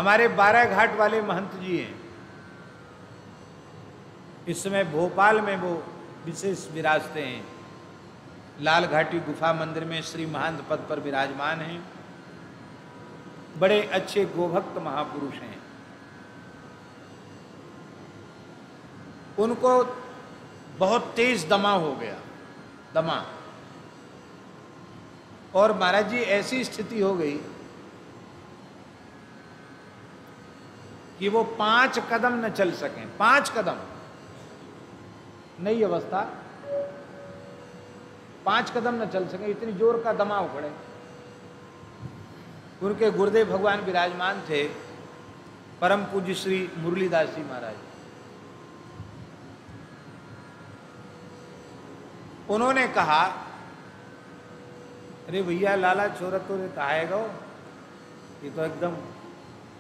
हमारे 12 घाट वाले महंत जी हैं, इस समय भोपाल में वो विशेष विराजते हैं। लाल घाटी गुफा मंदिर में श्री महंत पद पर विराजमान हैं। बड़े अच्छे गोभक्त महापुरुष हैं। उनको बहुत तेज दमा हो गया, दमा, और महाराज जी ऐसी स्थिति हो गई कि वो 5 कदम न चल सकें, 5 कदम, नई अवस्था, 5 कदम न चल सकें, इतनी जोर का दमा उखड़े। उनके गुरुदेव भगवान विराजमान थे, परम पूज्य श्री मुरलीदास जी महाराज। उन्होंने कहा, अरे भैया लाला छोरा तो कहाएगा, ये तो एकदम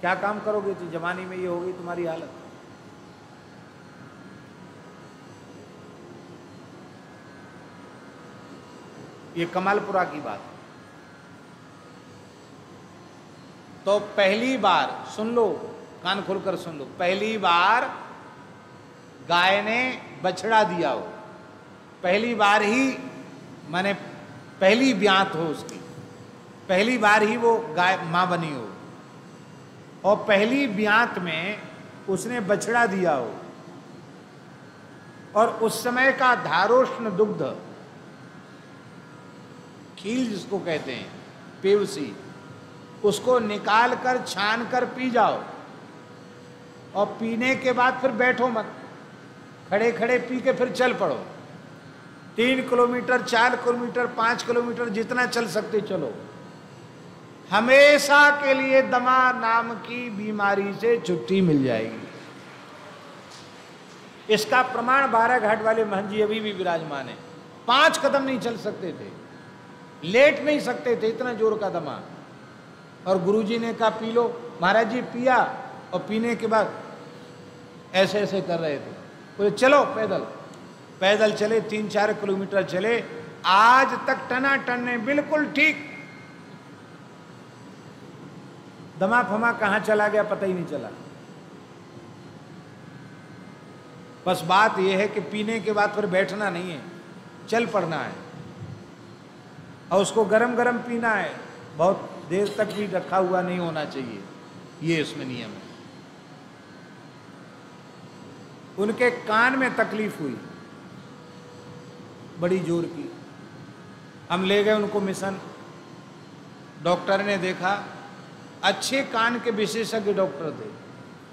क्या काम करोगे, तो जवानी में ये होगी तुम्हारी हालत। ये कमालपुरा की बात। तो पहली बार, सुन लो, कान खोलकर सुन लो, पहली बार गाय ने बछड़ा दिया हो, पहली बार ही, माने पहली ब्यात हो उसकी, पहली बार ही वो गाय मां बनी हो, और पहली ब्यात में उसने बछड़ा दिया हो, और उस समय का धारोष्ण दुग्ध, खील जिसको कहते हैं, पेवसी, उसको निकाल कर छान कर पी जाओ, और पीने के बाद फिर बैठो मत, खड़े खड़े पी के फिर चल पड़ो। 3 किलोमीटर, 4 किलोमीटर, 5 किलोमीटर, जितना चल सकते चलो। हमेशा के लिए दमा नाम की बीमारी से छुट्टी मिल जाएगी। इसका प्रमाण 12 घाट वाले महंत जी अभी भी विराजमान है। 5 कदम नहीं चल सकते थे, लेट नहीं सकते थे, इतना जोर का दमा। और गुरुजी ने कहा पी लो। महाराज जी पिया, और पीने के बाद ऐसे ऐसे कर रहे थे। बोले चलो पैदल, पैदल चले, 3-4 किलोमीटर चले, आज तक टना टन बिल्कुल ठीक। दमा फमा कहां चला गया पता ही नहीं चला। बस बात यह है कि पीने के बाद फिर बैठना नहीं है, चल पड़ना है, और उसको गरम गरम पीना है, बहुत देर तक भी रखा हुआ नहीं होना चाहिए, ये इसमें नियम है। उनके कान में तकलीफ हुई बड़ी जोर की। हम ले गए उनको मिशन, डॉक्टर ने देखा, अच्छे कान के विशेषज्ञ डॉक्टर थे,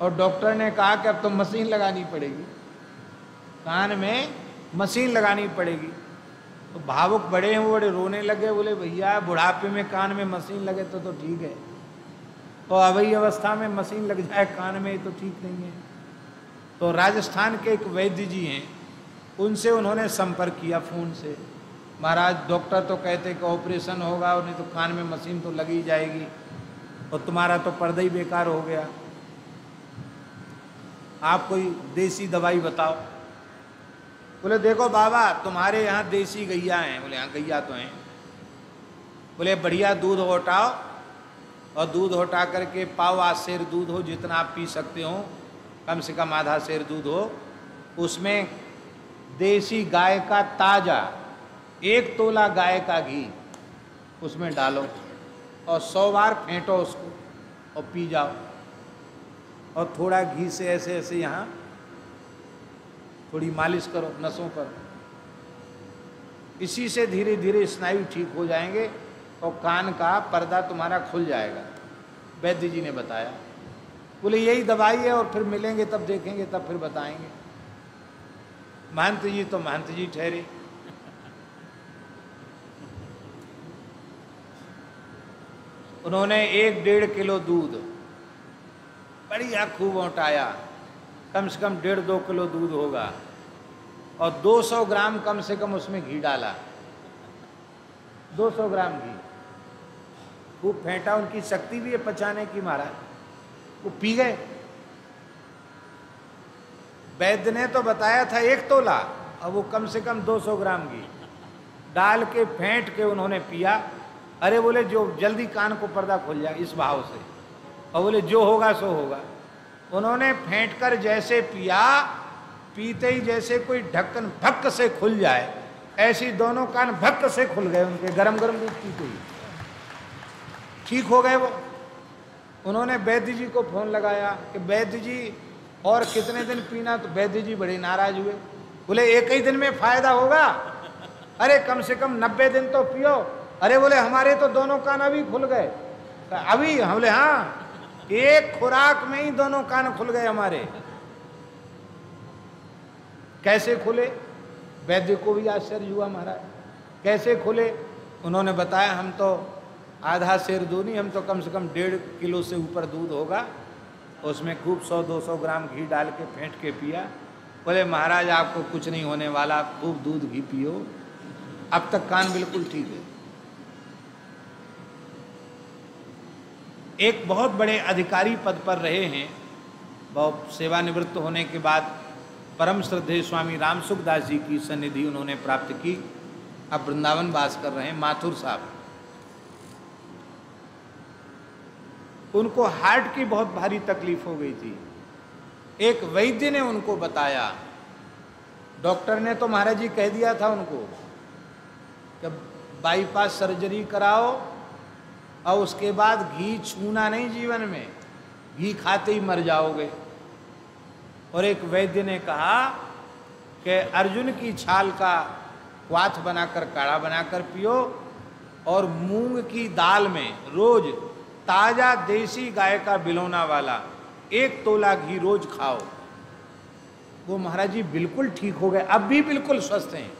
और डॉक्टर ने कहा कि अब तो मशीन लगानी पड़ेगी, कान में मशीन लगानी पड़ेगी। तो भावुक बड़े हैं, वो बड़े रोने लगे, बोले भैया बुढ़ापे में कान में मशीन लगे तो ठीक है, तो अभी अवस्था में मशीन लग जाए कान में तो ठीक नहीं है। तो राजस्थान के एक वैद्य जी हैं, उनसे उन्होंने संपर्क किया फ़ोन से, महाराज डॉक्टर तो कहते कि ऑपरेशन होगा, और नहीं तो कान में मशीन तो लगी जाएगी, और तुम्हारा तो पर्दा ही बेकार हो गया, आप कोई देसी दवाई बताओ। बोले देखो बाबा तुम्हारे यहाँ देसी गैया हैं। बोले हाँ गैया तो हैं। बोले बढ़िया दूध होटाओ, और दूध होटा करके पाव आध सेर दूध हो, जितना आप पी सकते हो, कम से कम आधा सेर दूध हो, उसमें देसी गाय का ताज़ा 1 तोला गाय का घी उसमें डालो, और 100 बार फेंटो उसको, और पी जाओ, और थोड़ा घी से ऐसे ऐसे यहाँ थोड़ी मालिश करो नसों पर। इसी से धीरे धीरे स्नायु ठीक हो जाएंगे, और कान का पर्दा तुम्हारा खुल जाएगा, वैद्य जी ने बताया। बोले यही दवाई है, और फिर मिलेंगे तब देखेंगे, तब फिर बताएंगे। महंत जी तो महंत जी ठहरे। उन्होंने 1-1.5 किलो दूध बढ़िया खूब औटाया, कम से कम 1.5-2 किलो दूध होगा, और 200 ग्राम कम से कम उसमें घी डाला, 200 ग्राम घी खूब फेंटा। उनकी शक्ति भी है पचाने की महाराज, वो पी गए। वैद्य ने तो बताया था 1 तोला, और वो कम से कम 200 ग्राम घी डाल के फेंट के उन्होंने पिया। अरे बोले जो जल्दी कान को पर्दा खुल जाए, इस भाव से और बोले जो होगा सो होगा। उन्होंने फेंट कर जैसे पिया, पीते ही जैसे कोई ढक्कन भक्क से खुल जाए, ऐसी दोनों कान भक्क से खुल गए उनके, गरम गरम दूध पीते ही ठीक हो गए वो। उन्होंने वैद्य जी को फोन लगाया कि वैद्य जी और कितने दिन पीना, तो वैद्य जी बड़े नाराज हुए, बोले एक ही दिन में फायदा होगा, अरे कम से कम 90 दिन तो पियो। अरे बोले हमारे तो दोनों कान अभी खुल गए। अभी? हम बोले हाँ, एक खुराक में ही दोनों कान खुल गए हमारे। कैसे खुले? वैद्य को भी आश्चर्य हुआ महाराज, कैसे खुले? उन्होंने बताया हम तो आधा सेर दूध नहीं, हम तो कम से कम 1.5 किलो से ऊपर दूध होगा, उसमें खूब 100-200 ग्राम घी डाल के फेंट के पिया। बोले महाराज आपको कुछ नहीं होने वाला, आप खूब दूध घी पियो, अब तक कान बिल्कुल ठीक है। एक बहुत बड़े अधिकारी पद पर रहे हैं, बहुत सेवानिवृत्त होने के बाद परम श्रद्धेय स्वामी रामसुखदास जी की सन्निधि उन्होंने प्राप्त की। अब वृंदावन वास कर रहे हैं, माथुर साहब। उनको हार्ट की बहुत भारी तकलीफ हो गई थी। एक वैद्य ने उनको बताया, डॉक्टर ने तो महाराज जी कह दिया था उनको कि बाईपास सर्जरी कराओ और उसके बाद घी छूना नहीं जीवन में, घी खाते ही मर जाओगे। और एक वैद्य ने कहा कि अर्जुन की छाल का क्वाथ बनाकर काढ़ा बनाकर पियो और मूंग की दाल में रोज ताजा देसी गाय का बिलौना वाला 1 तोला घी रोज खाओ। वो महाराज जी बिल्कुल ठीक हो गए, अब भी बिल्कुल स्वस्थ हैं,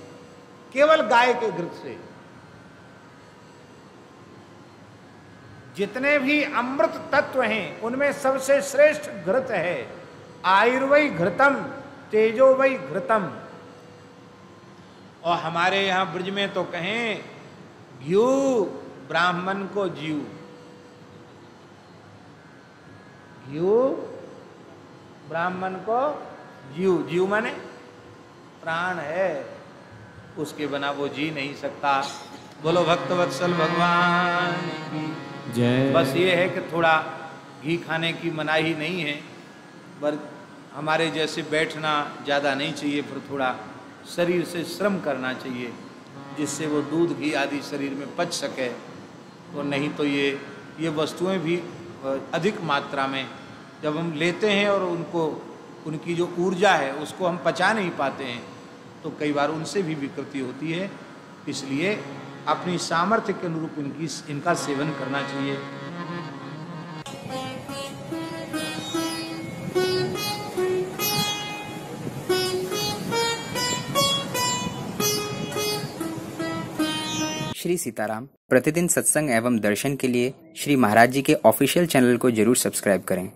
केवल गाय के घृत से। जितने भी अमृत तत्व हैं उनमें सबसे श्रेष्ठ घृत है। आयुर्वै घृतम तेजो वै घृतम। और हमारे यहाँ ब्रज में तो कहें घ्यू ब्राह्मण को जीव, घ्यू ब्राह्मण को जीव। जीव माने प्राण है, उसके बिना वो जी नहीं सकता। बोलो भक्तवत्सल भगवान की जय। बस ये है कि थोड़ा घी खाने की मनाही नहीं है, पर हमारे जैसे बैठना ज़्यादा नहीं चाहिए, फिर थोड़ा शरीर से श्रम करना चाहिए जिससे वो दूध घी आदि शरीर में पच सके। और नहीं तो ये वस्तुएं भी अधिक मात्रा में जब हम लेते हैं और उनको, उनकी जो ऊर्जा है उसको हम पचा नहीं पाते हैं, तो कई बार उनसे भी विकृति होती है। इसलिए अपनी सामर्थ्य के अनुरूप इनका सेवन करना चाहिए। श्री सीताराम प्रतिदिन सत्संग एवं दर्शन के लिए श्री महाराज जी के ऑफिशियल चैनल को जरूर सब्सक्राइब करें।